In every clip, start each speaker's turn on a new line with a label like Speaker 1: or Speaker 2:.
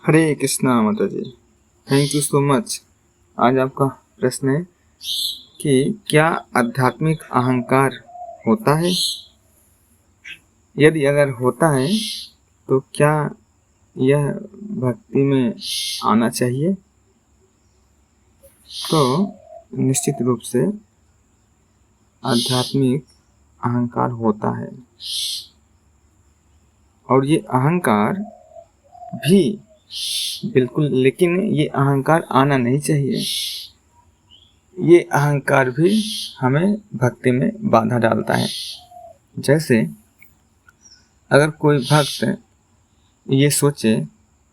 Speaker 1: हरे कृष्णा माता जी। Thank you so much. आज आपका प्रश्न है कि क्या आध्यात्मिक अहंकार होता है? यदि अगर होता है तो क्या यह भक्ति में आना चाहिए? तो निश्चित रूप से आध्यात्मिक अहंकार होता है, और ये अहंकार भी बिल्कुल, लेकिन ये अहंकार आना नहीं चाहिए। ये अहंकार भी हमें भक्ति में बाधा डालता है। जैसे अगर कोई भक्त ये सोचे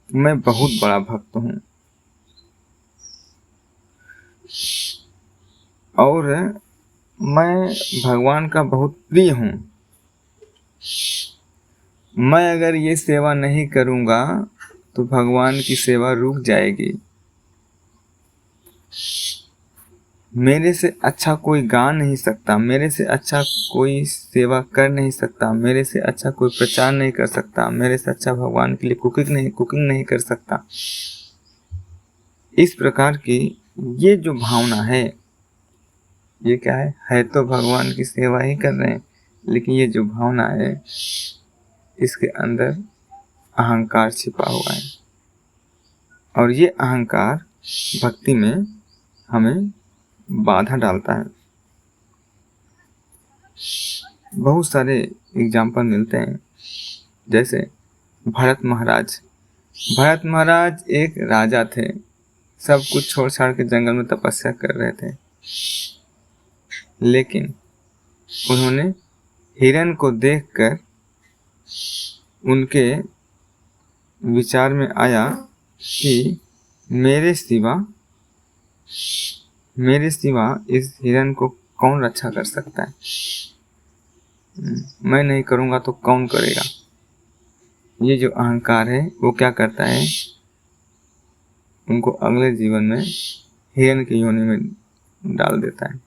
Speaker 1: मैं बहुत बड़ा भक्त हूँ और मैं भगवान का बहुत प्रिय हूँ, मैं अगर ये सेवा नहीं करूँगा तो भगवान की सेवा रुक जाएगी, मेरे से अच्छा कोई गा नहीं सकता, मेरे से अच्छा कोई सेवा कर नहीं सकता, मेरे से अच्छा कोई प्रचार नहीं कर सकता, मेरे से अच्छा भगवान के लिए कुकिंग नहीं कर सकता। इस प्रकार की ये जो भावना है, ये क्या है तो भगवान की सेवा ही कर रहे हैं, लेकिन ये जो भावना है इसके अंदर अहंकार छिपा हुआ है, और ये अहंकार भक्ति में हमें बाधा डालता है। बहुत सारे एग्जाम्पल मिलते हैं। जैसे भरत महाराज एक राजा थे, सब कुछ छोड़ छाड़ के जंगल में तपस्या कर रहे थे, लेकिन उन्होंने हिरण को देखकर उनके विचार में आया कि मेरे सिवा इस हिरण को कौन रक्षा कर सकता है, मैं नहीं करूँगा तो कौन करेगा। ये जो अहंकार है वो क्या करता है, उनको अगले जीवन में हिरण की योनि में डाल देता है।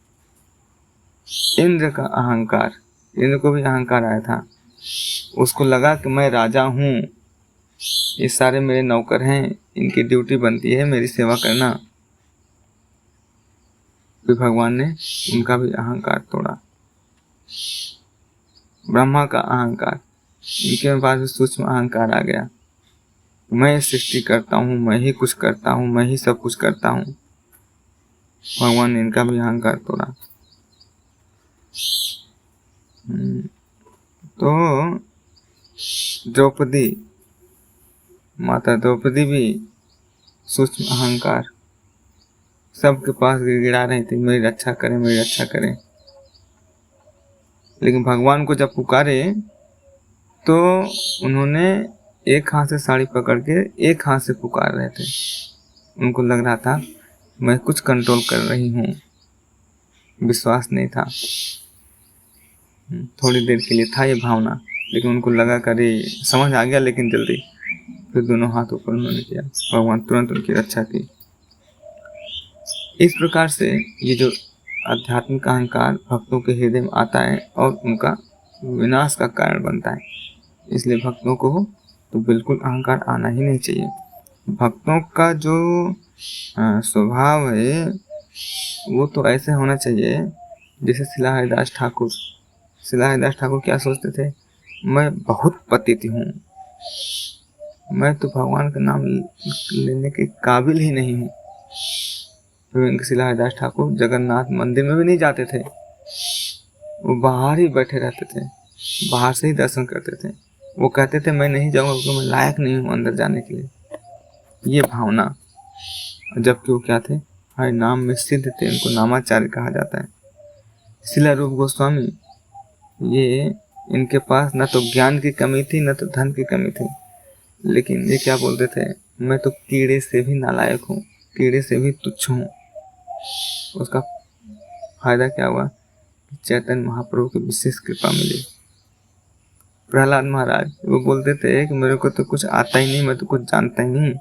Speaker 1: इंद्र का अहंकार, इंद्र को भी अहंकार आया था, उसको लगा कि मैं राजा हूँ, ये सारे मेरे नौकर हैं, इनकी ड्यूटी बनती है मेरी सेवा करना। फिर भगवान ने उनका भी अहंकार तोड़ा। ब्रह्मा का अहंकार, इनके पास भी सूक्ष्म अहंकार आ गया, मैं सृष्टि करता हूँ, मैं ही कुछ करता हूँ, मैं ही सब कुछ करता हूँ। भगवान ने इनका भी अहंकार तोड़ा। तो माता द्रौपदी भी सूक्ष्म अहंकार, सबके पास गिड़गिड़ा रही थी, मेरी रक्षा करें, मेरी रक्षा करें। लेकिन भगवान को जब पुकारे तो उन्होंने एक हाथ से साड़ी पकड़ के एक हाथ से पुकार रहे थे। उनको लग रहा था मैं कुछ कंट्रोल कर रही हूँ, विश्वास नहीं था। थोड़ी देर के लिए था ये भावना, लेकिन उनको लगा करे समझ आ गया, लेकिन जल्दी फिर दोनों हाथ ऊपर उन्होंने किया, भगवान तुरंत उनकी रक्षा की। इस प्रकार से ये जो आध्यात्मिक अहंकार भक्तों के हृदय में आता है और उनका विनाश का कारण बनता है। इसलिए भक्तों को तो बिल्कुल अहंकार आना ही नहीं चाहिए। भक्तों का जो स्वभाव है वो तो ऐसे होना चाहिए जैसे शिला हरिदास ठाकुर क्या सोचते थे, मैं बहुत पतित हूँ, मैं तो भगवान का नाम लेने के काबिल ही नहीं हूँ। शिला हरिदास ठाकुर जगन्नाथ मंदिर में भी नहीं जाते थे, वो बाहर ही बैठे रहते थे, बाहर से ही दर्शन करते थे। वो कहते थे मैं नहीं जाऊंगा क्योंकि मैं लायक नहीं हूँ अंदर जाने के लिए। ये भावना, जबकि वो क्या थे, हर नाम में सिद्ध थे, उनको नामाचार्य कहा जाता है। शिला रूप गोस्वामी, ये इनके पास न तो ज्ञान की कमी थी न तो धन की कमी थी, लेकिन ये क्या बोलते थे, मैं तो कीड़े से भी नालायक हूँ, कीड़े से भी तुच्छ हूँ। उसका फायदा क्या हुआ, चैतन्य महाप्रभु की विशेष कृपा मिली। प्रहलाद महाराज वो बोलते थे कि मेरे को तो कुछ आता ही नहीं, मैं तो कुछ जानता ही नहीं,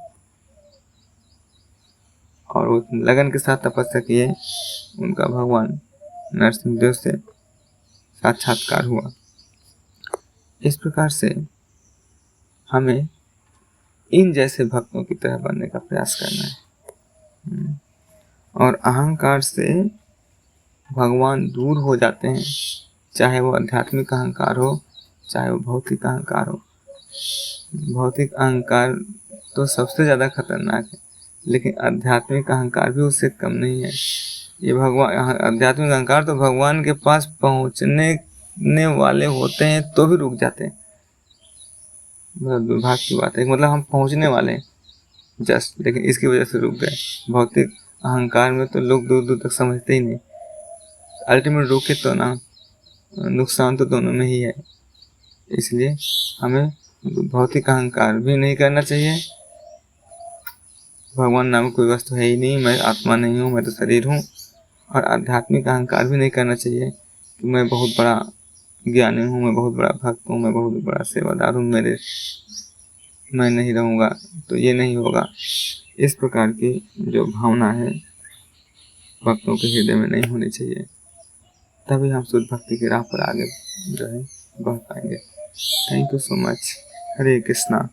Speaker 1: और वो लगन के साथ तपस्या किए, उनका भगवान नरसिंहदेव से साक्षात्कार हुआ। इस प्रकार से हमें इन जैसे भक्तों की तरह बनने का प्रयास करना है। और अहंकार से भगवान दूर हो जाते हैं, चाहे वो आध्यात्मिक अहंकार हो, चाहे वो भौतिक अहंकार हो। भौतिक अहंकार तो सबसे ज़्यादा खतरनाक है, लेकिन आध्यात्मिक अहंकार भी उससे कम नहीं है। ये भगवान आध्यात्मिक अहंकार तो भगवान के पास पहुंचने वाले होते हैं तो भी रुक जाते हैं। बहुत दुर्भाग्य की बात है, मतलब हम पहुंचने वाले हैं जस्ट, लेकिन इसकी वजह से रुक गए। भौतिक अहंकार में तो लोग दूर दूर तक समझते ही नहीं। अल्टीमेट रुके तो ना, नुकसान तो दोनों में ही है। इसलिए हमें भौतिक अहंकार भी नहीं करना चाहिए। भगवान नाम कोई वस्तु है ही नहीं, मैं आत्मा नहीं हूँ, मैं तो शरीर हूँ। और आध्यात्मिक अहंकार भी नहीं करना चाहिए कि मैं बहुत बड़ा ज्ञानी हूँ, मैं बहुत बड़ा भक्त हूँ, मैं बहुत बड़ा सेवादार हूँ, मैं नहीं रहूँगा तो ये नहीं होगा। इस प्रकार की जो भावना है भक्तों के हृदय में नहीं होनी चाहिए, तभी हम शुद्ध भक्ति की राह पर आगे जो है बढ़ पाएंगे। Thank you so much. Hare Krishna.